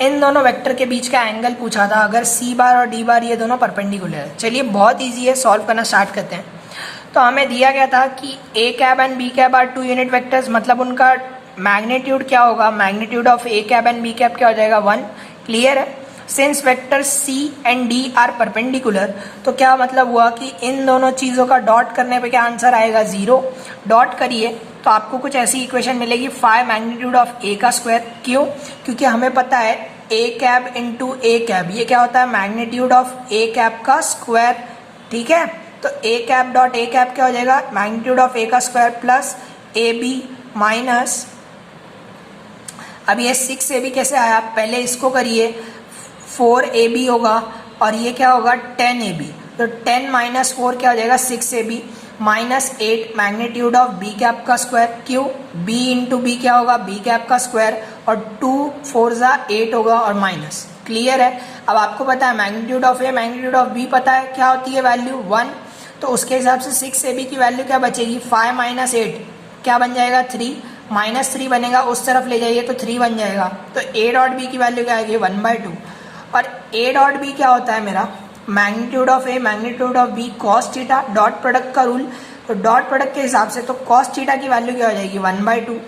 [SPEAKER 1] इन दोनों वेक्टर के बीच का एंगल पूछा था, अगर सी बार और डी बार ये दोनों परपेंडिकुलर है। चलिए बहुत ईजी है, सॉल्व करना स्टार्ट करते हैं। तो हमें दिया गया था कि a cap and b cap are 2 unit vectors, मतलब उनका मैग्नीट्यूड क्या होगा, magnitude of A cap and b cap क्या हो जाएगा, 1। क्लियर है? Since vector c and d are perpendicular, तो क्या मतलब हुआ कि इन दोनों चीज़ों का डॉट करने पे क्या आंसर आएगा, 0। डॉट करिए तो आपको कुछ ऐसी इक्वेशन मिलेगी, 5 मैग्नीट्यूड ऑफ ए का स्क्वायर। क्यों? क्योंकि हमें पता है A cap into A cap, ये क्या होता है, मैग्नीट्यूड ऑफ ए कैप का स्क्वायर। ठीक है? तो A cap dot A cap क्या हो जाएगा, मैग्नीट्यूड ऑफ ए का square plus A B minus, अब ये 6ab कैसे आया, पहले इसको करिए, 4ab होगा और ये क्या होगा, 10ab। तो 10 माइनस 4 क्या हो जाएगा, 6ab minus 8 magnitude of B cap का स्क्वायर। क्यों, b इंटू बी क्या होगा, बी कैप का स्क्वायर, और 2 4 8 होगा और माइनस। क्लियर है? अब आपको पता है magnitude of A magnitude of B पता है क्या होती है वैल्यू, 1। तो उसके हिसाब से 6ab की वैल्यू क्या बचेगी, 5 माइनस 8 क्या बन जाएगा, 3, माइनस 3 बनेगा, उस तरफ ले जाइए तो 3 बन जाएगा। तो ए डॉट बी की वैल्यू क्या आएगी, 1/2। और ए डॉट बी क्या होता है मेरा, magnitude of A magnitude of B cos theta, dot product का रूल। तो डॉट प्रोडक्ट के हिसाब से तो कॉस थीटा की वैल्यू क्या हो जाएगी, 1/2।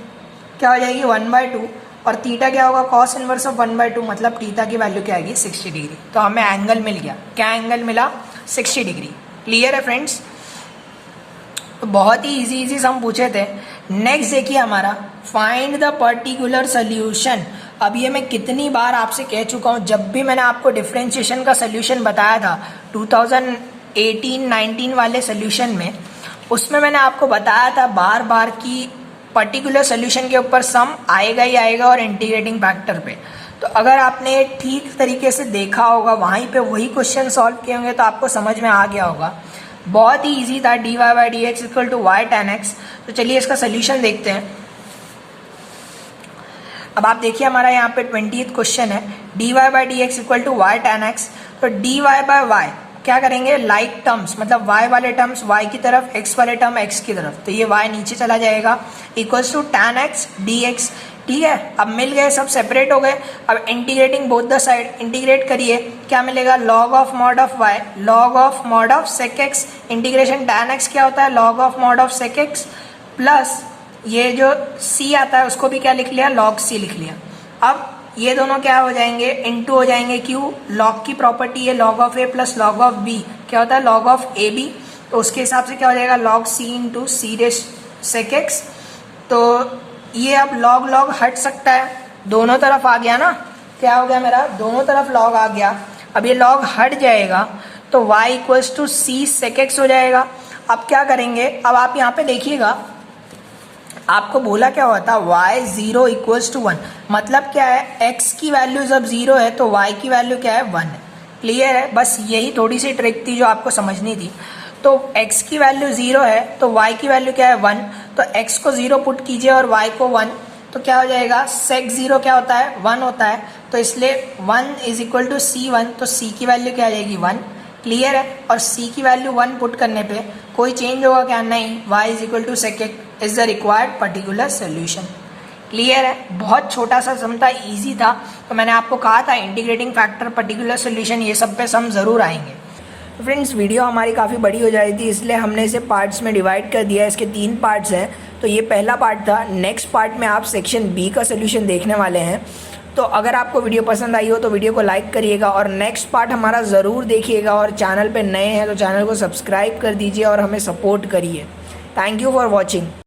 [SPEAKER 1] क्या हो जाएगी, 1/2। और थीटा क्या होगा, कॉस इनवर्स ऑफ 1/2, मतलब थीटा की वैल्यू क्या आएगी, 60 डिग्री। तो हमें एंगल मिल गया, क्या एंगल मिला, 60 डिग्री। क्लियर है फ्रेंड्स? तो बहुत ही इजी सम पूछे थे। नेक्स्ट देखिए हमारा, फाइंड द पर्टिकुलर सोल्यूशन। अब ये मैं कितनी बार आपसे कह चुका हूँ, जब भी मैंने आपको डिफरेंशिएशन का सोल्यूशन बताया था 2018-19 वाले सोल्यूशन में, उसमें मैंने आपको बताया था बार बार कि पर्टिकुलर सोल्यूशन के ऊपर सम आएगा ही आएगा और इंटीग्रेटिंग फैक्टर पे। तो अगर आपने ठीक तरीके से देखा होगा, वहीं पे वही क्वेश्चन सॉल्व किए होंगे, तो आपको समझ में आ गया होगा। बहुत ही इजी था, dy by D X equal to Y tan x। तो चलिए इसका सोल्यूशन देखते हैं। अब आप देखिए हमारा यहाँ पे 20th क्वेश्चन है, dy by D X equal to Y tan x। तो dy बाई वाई क्या करेंगे, लाइक टर्म्स, मतलब y वाले टर्म्स y की तरफ, x वाले टर्म x की तरफ, तो ये y नीचे चला जाएगा, equals to tan x dx। ठीक है, अब मिल गए, सब सेपरेट हो गए। अब integrating both the side, integrate करिए, क्या मिलेगा, log of mod of y, log of mod of sec x, integration tan x क्या होता है, log of mod of sec x, plus ये जो c आता है उसको भी क्या लिख लिया, log c लिख लिया। अब ये दोनों क्या हो जाएंगे, इनटू हो जाएंगे, क्यों, log की प्रॉपर्टी है log of a plus log of b क्या होता है, log ऑफ ab। तो उसके हिसाब से क्या हो जाएगा, log c into c sec x। तो ये अब log log हट सकता है, दोनों तरफ आ गया ना, क्या हो गया मेरा, दोनों तरफ log आ गया। अब ये log हट जाएगा तो y equals to c sec x हो जाएगा। अब क्या करेंगे, अब आप यहाँ पे देखिएगा, आपको बोला क्या हुआ था, y 0 इक्वल्स टू 1, मतलब क्या है, x की वैल्यू जब 0 है तो y की वैल्यू क्या है, 1 है। क्लियर है, बस यही थोड़ी सी ट्रिक थी जो आपको समझनी थी। तो x की वैल्यू 0 है तो y की वैल्यू क्या है, 1, तो x को 0 पुट कीजिए और y को 1, तो क्या हो जाएगा, sec 0 क्या होता है, 1 होता है, तो इसलिए 1 इज इक्वल टू c1, तो c की वैल्यू क्या आ जाएगी, 1। क्लियर है, और c की वैल्यू 1 पुट करने पे कोई चेंज होगा क्या, नहीं, y is equal to sec is the required particular solution. Clear है, बहुत छोटा सा सम था, ईजी था, तो मैंने आपको कहा था इंटीग्रेटिंग फैक्टर, पर्टिकुलर सोल्यूशन, ये सब पे सम ज़रूर आएंगे। तो फ्रेंड्स वीडियो हमारी काफ़ी बड़ी हो जाती थी, इसलिए हमने इसे पार्ट्स में डिवाइड कर दिया। इसके 3 पार्ट्स हैं, तो ये पहला पार्ट था। नेक्स्ट पार्ट में आप सेक्शन बी का सोल्यूशन देखने वाले हैं। तो अगर आपको वीडियो पसंद आई हो तो वीडियो को लाइक करिएगा और नेक्स्ट पार्ट हमारा ज़रूर देखिएगा, और चैनल पे नए हैं तो चैनल को सब्सक्राइब कर दीजिए और हमें सपोर्ट करिए। Thank you for watching.